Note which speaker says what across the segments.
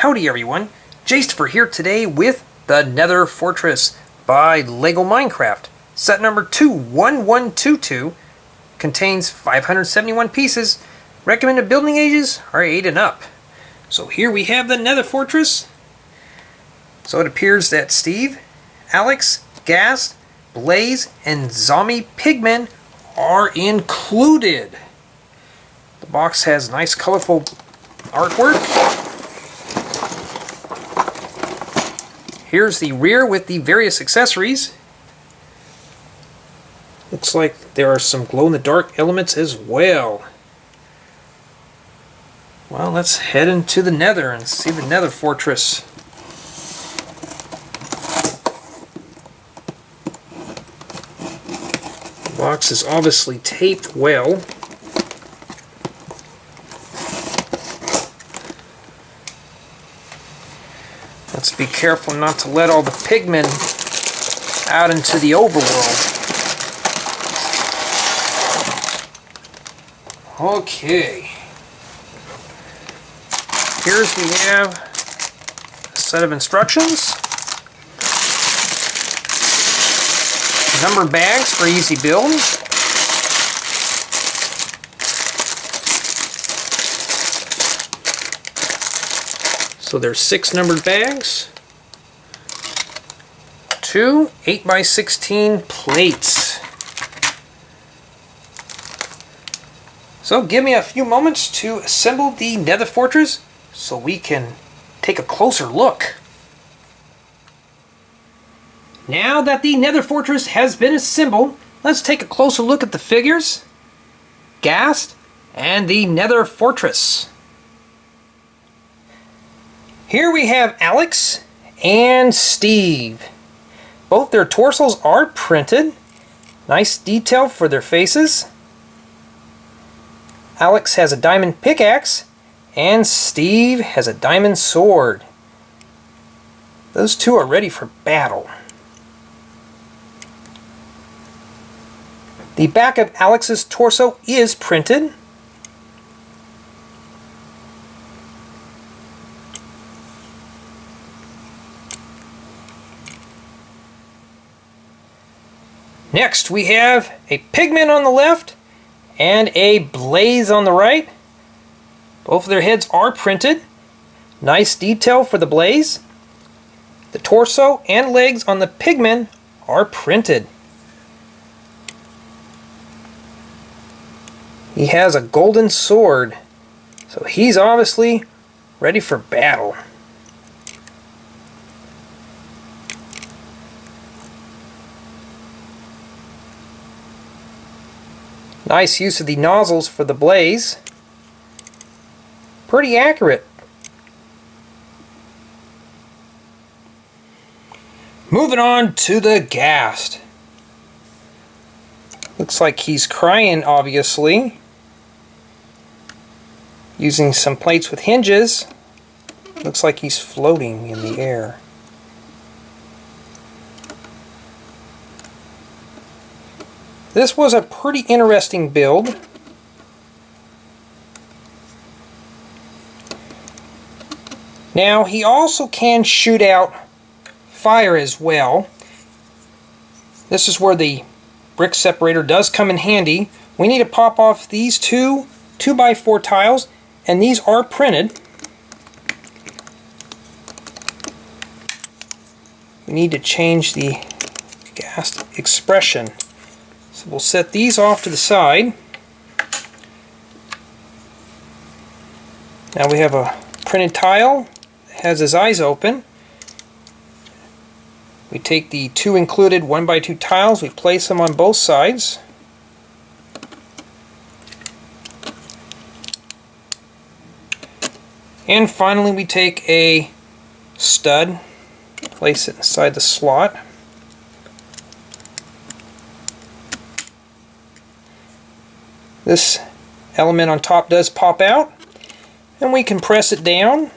Speaker 1: Howdy everyone, Jastifer here today with the Nether Fortress by LEGO Minecraft. Set number 21122 contains 571 pieces. Recommended building ages are 8 and up. So here we have the Nether Fortress. So it appears that Steve, Alex, Ghast, Blaze, and zombie Pigman are included. The box has nice colorful artwork. Here's the rear with the various accessories. Looks like there are some glow-in-the-dark elements as well. Well, let's head into the Nether and see the Nether Fortress. The box is obviously taped well. Let's be careful not to let all the pigmen out into the overworld. Okay. Here's we have a set of instructions. Numbered bags for easy build. So there's 6 numbered bags, 2 8x16 plates. So give me a few moments to assemble the Nether Fortress so we can take a closer look. Now that the Nether Fortress has been assembled, let's take a closer look at the figures, Ghast, and the Nether Fortress. Here we have Alex and Steve. Both their torsos are printed. Nice detail for their faces. Alex has a diamond pickaxe and Steve has a diamond sword. Those two are ready for battle. The back of Alex's torso is printed. Next we have a Pigman on the left and a Blaze on the right. Both of their heads are printed. Nice detail for the Blaze. The torso and legs on the Pigman are printed. He has a golden sword, so he's obviously ready for battle. Nice use of the nozzles for the Blaze. Pretty accurate. Moving on to the Ghast. Looks like he's crying, obviously. Using some plates with hinges. Looks like he's floating in the air. This was a pretty interesting build. Now he also can shoot out fire as well. This is where the brick separator does come in handy. We need to pop off these two 2x4 tiles, and these are printed. We need to change the Ghast expression. So we'll set these off to the side. Now we have a printed tile that has his eyes open. We take the 2 included 1x2 tiles, we place them on both sides. And finally we take a stud, place it inside the slot. This element on top does pop out, and we can press it down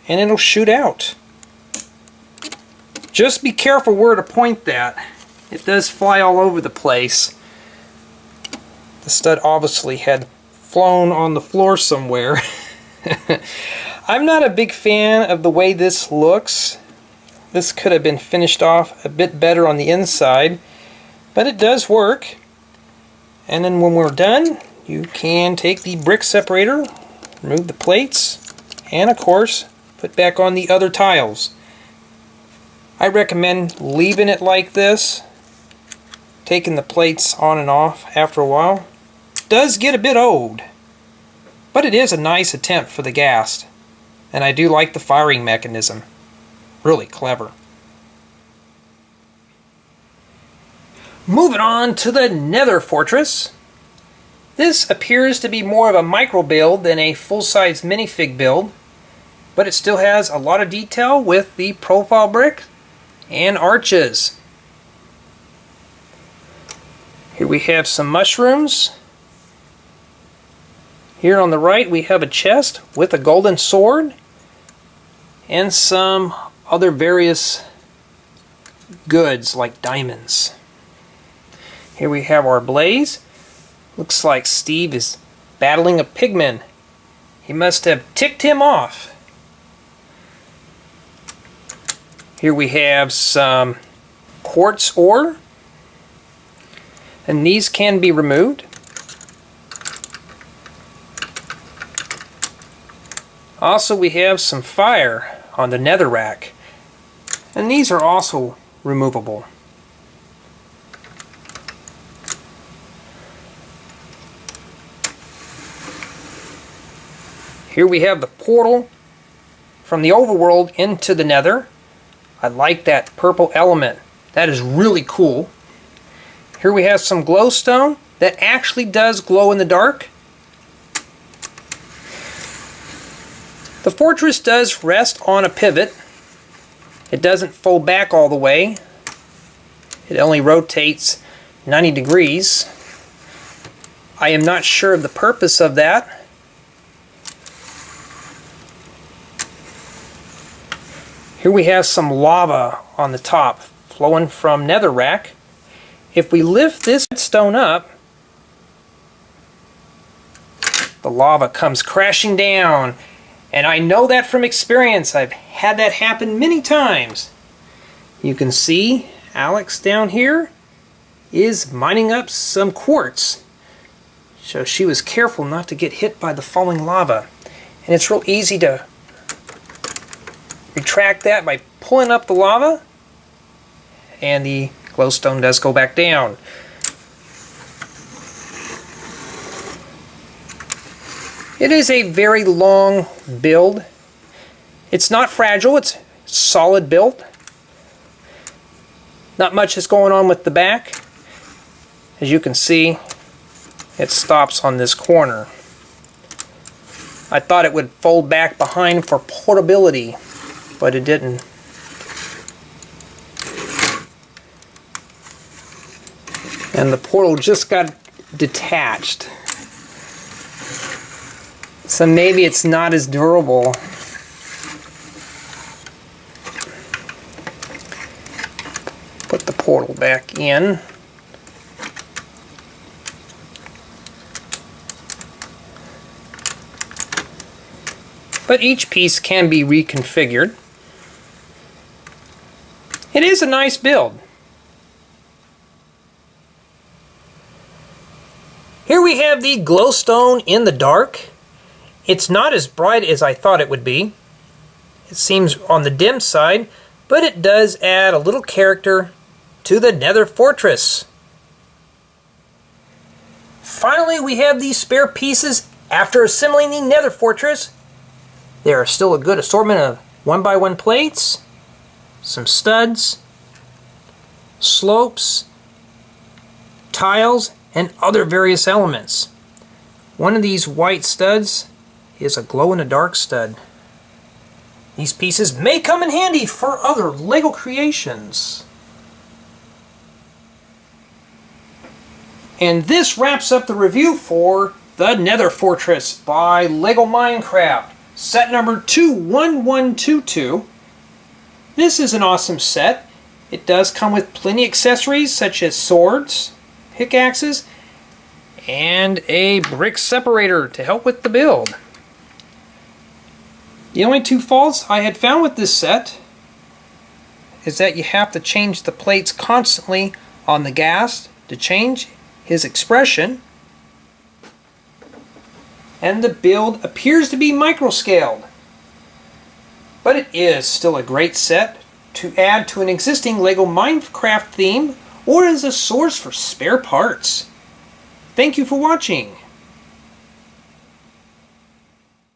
Speaker 1: and it'll shoot out. Just be careful where to point that. It does fly all over the place. The stud obviously had flown on the floor somewhere. I'm not a big fan of the way this looks. This could have been finished off a bit better on the inside, but it does work. And then when we're done, you can take the brick separator, remove the plates, and of course, put back on the other tiles. I recommend leaving it like this, taking the plates on and off after a while. It does get a bit old, but it is a nice attempt for the Ghast, and I do like the firing mechanism. Really clever. Moving on to the Nether Fortress. This appears to be more of a micro build than a full-size minifig build, but it still has a lot of detail with the profile brick and arches. Here we have some mushrooms. Here on the right we have a chest with a golden sword and some other various goods like diamonds. Here we have our blaze. Looks like Steve is battling a pigman. He must have ticked him off. Here we have some quartz ore, and these can be removed. Also, we have some fire on the nether rack, and these are also removable. Here we have the portal from the overworld into the nether. I like that purple element. That is really cool. Here we have some glowstone that actually does glow in the dark. The fortress does rest on a pivot. It doesn't fold back all the way. It only rotates 90 degrees. I am not sure of the purpose of that. Here we have some lava on the top flowing from netherrack. If we lift this stone up, the lava comes crashing down. And I know that from experience. I've had that happen many times. You can see Alex down here is mining up some quartz. So she was careful not to get hit by the falling lava. And it's real easy to retract that by pulling up the lava, and the glowstone does go back down. It is a very long build. It's not fragile, it's solid built. Not much is going on with the back. As you can see, it stops on this corner. I thought it would fold back behind for portability, but it didn't. And the portal just got detached. So maybe it's not as durable. Put the portal back in. But each piece can be reconfigured. It is a nice build. Here we have the glowstone in the dark. It's not as bright as I thought it would be. It seems on the dim side, but it does add a little character to the Nether Fortress. Finally, we have these spare pieces after assembling the Nether Fortress. There are still a good assortment of 1x1 plates, some studs, slopes, tiles, and other various elements. One of these white studs is a glow-in-the-dark stud. These pieces may come in handy for other LEGO creations. And this wraps up the review for the Nether Fortress by LEGO Minecraft, set number 21122. This is an awesome set. It does come with plenty of accessories such as swords, pickaxes, and a brick separator to help with the build. The only two faults I had found with this set is that you have to change the plates constantly on the Ghast to change his expression, and the build appears to be micro-scaled. But it is still a great set to add to an existing LEGO Minecraft theme or as a source for spare parts. Thank you for watching.